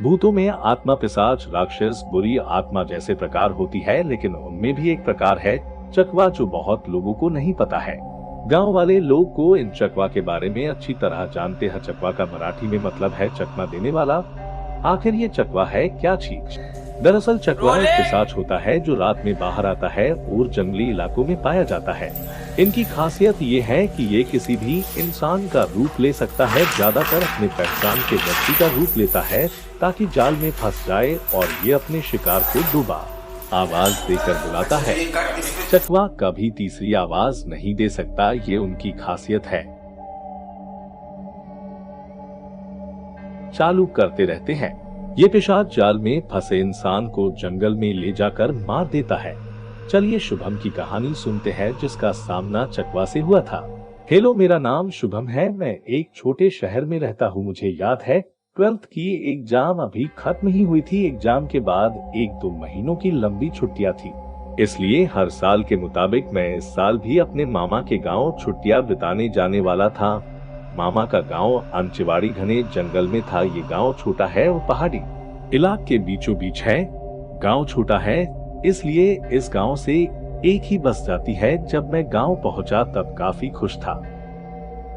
भूतों में आत्मा, पिशाच, राक्षस, बुरी आत्मा जैसे प्रकार होती है, लेकिन उनमें भी एक प्रकार है चकवा जो बहुत लोगों को नहीं पता है। गांव वाले लोग को इन चकवा के बारे में अच्छी तरह जानते हैं। चकवा का मराठी में मतलब है चकमा देने वाला। आखिर ये चकवा है क्या चीज? दरअसल चकवा एक पिशाच होता है जो रात में बाहर आता है और जंगली इलाकों में पाया जाता है। इनकी खासियत ये है कि ये किसी भी इंसान का रूप ले सकता है। ज्यादातर अपने पहचान के व्यक्ति का रूप लेता है ताकि जाल में फंस जाए और ये अपने शिकार को डूबा आवाज देकर बुलाता है। चकवा कभी तीसरी आवाज नहीं दे सकता, ये उनकी खासियत है। चालू करते रहते हैं। ये पिशाच जाल में फंसे इंसान को जंगल में ले जाकर मार देता है। चलिए शुभम की कहानी सुनते हैं जिसका सामना चकवा से हुआ था। हेलो, मेरा नाम शुभम है। मैं एक छोटे शहर में रहता हूँ। मुझे याद है 12th की एग्जाम अभी खत्म ही हुई थी। एग्जाम के बाद 1-2 महीनों की लंबी छुट्टियां थी, इसलिए हर साल के मुताबिक मैं इस साल भी अपने मामा के गांव छुट्टियां बिताने जाने वाला था। मामा का गांव अंचेवाड़ी घने जंगल में था। ये गांव छोटा है और पहाड़ी इलाके के बीचों बीच है। गांव छोटा है इसलिए इस गांव से एक ही बस जाती है। जब मैं गांव पहुंचा तब काफी खुश था।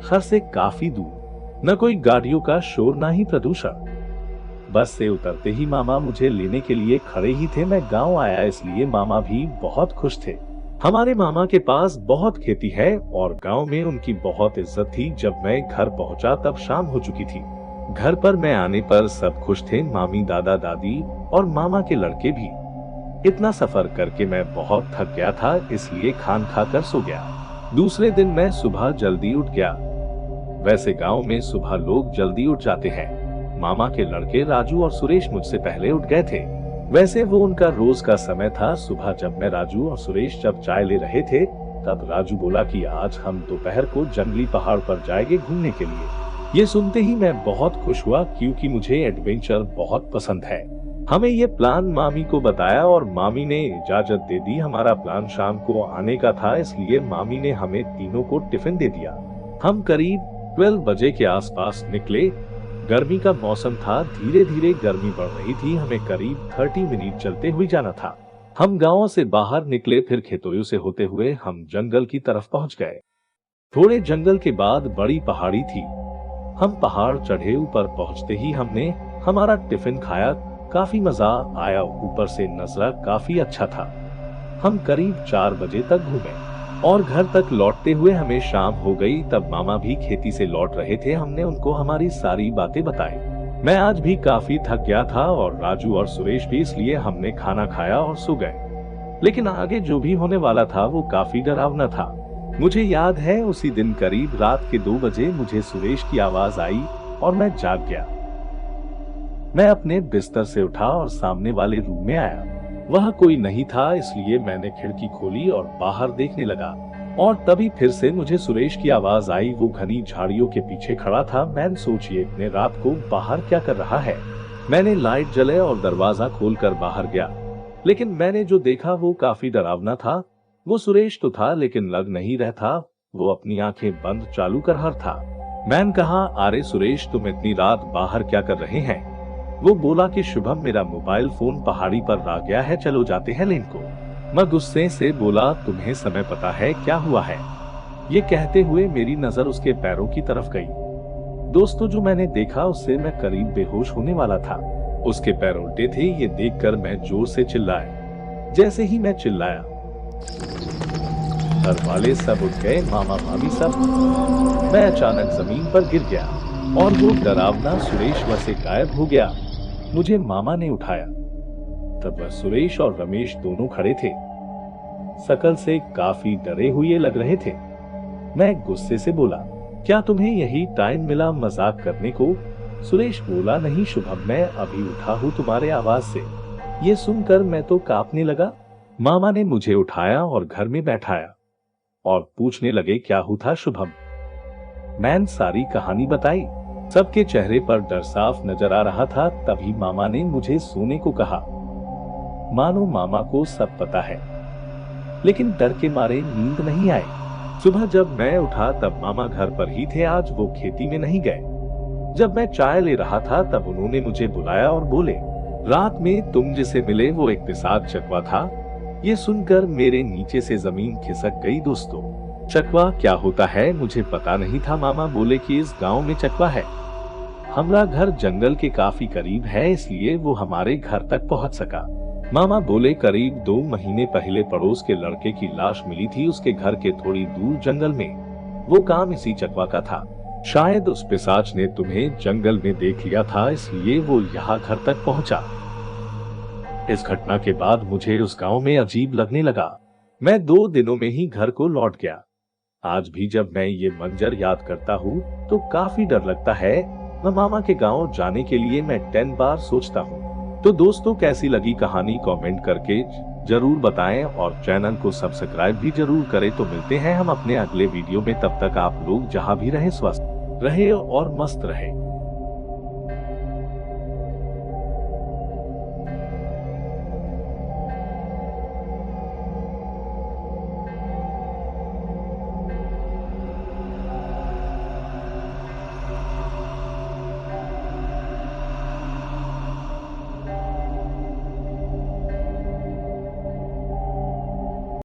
घर से काफी दूर, न कोई गाड़ियों का शोर न ही प्रदूषण। बस से उतरते ही मामा मुझे लेने के लिए खड़े ही थे। मैं गांव आया इसलिए मामा भी बहुत खुश थे। हमारे मामा के पास बहुत खेती है और गांव में उनकी बहुत इज्जत थी। जब मैं घर पहुंचा तब शाम हो चुकी थी। घर पर मैं आने पर सब खुश थे, मामी, दादा, दादी और मामा के लड़के भी। इतना सफर करके मैं बहुत थक गया था इसलिए खान खाकर सो गया। दूसरे दिन मैं सुबह जल्दी उठ गया। वैसे गांव में सुबह लोग जल्दी उठ जाते हैं। मामा के लड़के राजू और सुरेश मुझसे पहले उठ गए थे। वैसे वो उनका रोज का समय था। सुबह जब मैं, राजू और सुरेश जब चाय ले रहे थे तब राजू बोला कि आज हम दोपहर को जंगली पहाड़ पर जाएंगे घूमने के लिए। ये सुनते ही मैं बहुत खुश हुआ क्योंकि मुझे एडवेंचर बहुत पसंद है। हमें ये प्लान मामी को बताया और मामी ने इजाजत दे दी। हमारा प्लान शाम को आने का था इसलिए मामी ने हमें तीनों को टिफिन दे दिया। हम करीब 12 बजे के आसपास निकले। गर्मी का मौसम था, धीरे धीरे गर्मी बढ़ रही थी। हमें करीब 30 मिनट चलते हुए जाना था। हम गांव से बाहर निकले, फिर खेतों से होते हुए हम जंगल की तरफ पहुंच गए। थोड़े जंगल के बाद बड़ी पहाड़ी थी। हम पहाड़ चढ़े। ऊपर पहुंचते ही हमने हमारा टिफिन खाया। काफी मजा आया। ऊपर से नजारा काफी अच्छा था। हम करीब 4 बजे तक घूमे और घर तक लौटते हुए हमें शाम हो गई। तब मामा भी खेती से लौट रहे थे। हमने उनको हमारी सारी बातें बताई। मैं आज भी काफी थक गया था और राजू और सुरेश भी, इसलिए हमने खाना खाया और सो गए। लेकिन आगे जो भी होने वाला था वो काफी डरावना था। मुझे याद है उसी दिन करीब रात के 2 बजे मुझे सुरेश की आवाज आई और मैं जाग गया। मैं अपने बिस्तर से उठा और सामने वाले रूम में आया। वह कोई नहीं था इसलिए मैंने खिड़की खोली और बाहर देखने लगा और तभी फिर से मुझे सुरेश की आवाज आई। वो घनी झाड़ियों के पीछे खड़ा था। मैंने सोचिए इतने रात को बाहर क्या कर रहा है। मैंने लाइट जले और दरवाजा खोलकर बाहर गया, लेकिन मैंने जो देखा वो काफी डरावना था। वो सुरेश तो था लेकिन लग नहीं रहा था। वो अपनी आंखें बंद चालू कर रहा था। मैंने कहा, अरे सुरेश, तुम इतनी रात बाहर क्या कर रहे हैं? वो बोला कि शुभम, मेरा मोबाइल फोन पहाड़ी पर रह गया है, चलो जाते हैं लेन को। मैं गुस्से से बोला, तुम्हें समय पता है क्या हुआ है? ये कहते हुए मेरी नजर उसके पैरों की तरफ गई। दोस्तों, जो मैंने देखा उससे मैं करीब बेहोश होने वाला था। उसके पैर उल्टे थे। ये देखकर मैं जोर से चिल्लाया। जैसे ही मैं चिल्लाया घर वाले सब उठ गए, मामा, मामी सब। मैं अचानक जमीन पर गिर गया और वो डरावना सुरेश वहां से गायब हो गया। मुझे मामा ने उठाया। तब वह सुरेश और रमेश दोनों खड़े थे। शकल से काफी डरे हुए लग रहे थे। मैं गुस्से से बोला, क्या तुम्हें यही टाइम मिला मजाक करने को? सुरेश बोला, नहीं शुभम, मैं अभी उठा हूँ तुम्हारे आवाज से। ये सुनकर मैं तो कांपने लगा। मामा ने मुझे उठाया और घर में बैठाया और पूछने लगे, क्या हुआ था शुभम? मैंने सारी कहानी बताई। सबके चेहरे पर डर साफ नजर आ रहा था। तभी मामा ने मुझे सोने को कहा। मानो मामा को सब पता है, लेकिन डर के मारे नींद नहीं आई। सुबह जब मैं उठा तब मामा घर पर ही थे। आज वो खेती में नहीं गए। जब मैं चाय ले रहा था तब उन्होंने मुझे बुलाया और बोले, रात में तुम जिसे मिले वो एक पिशाच चकवा था। ये सुनकर मेरे नीचे से जमीन खिसक गई। दोस्तों, चकवा क्या होता है मुझे पता नहीं था। मामा बोले कि इस गांव में चकवा है। हमारा घर जंगल के काफी करीब है, इसलिए वो हमारे घर तक पहुंच सका। मामा बोले करीब 2 महीने पहले पड़ोस के लड़के की लाश मिली थी उसके घर के थोड़ी दूर जंगल में। वो काम इसी चकवा का था। शायद उस पिशाच ने तुम्हें जंगल में देख लिया था, इसलिए वो यहाँ घर तक पहुंचा। इस घटना के बाद मुझे उस गांव में अजीब लगने लगा। मैं 2 दिनों में ही घर को लौट गया। आज भी जब मैं ये मंजर याद करता हूँ तो काफी डर लगता है। मैं मामा के गांव जाने के लिए मैं 10 बार सोचता हूँ। तो दोस्तों, कैसी लगी कहानी कमेंट करके जरूर बताएं और चैनल को सब्सक्राइब भी जरूर करें। तो मिलते हैं हम अपने अगले वीडियो में। तब तक आप लोग जहां भी रहें स्वस्थ रहे और मस्त रहे।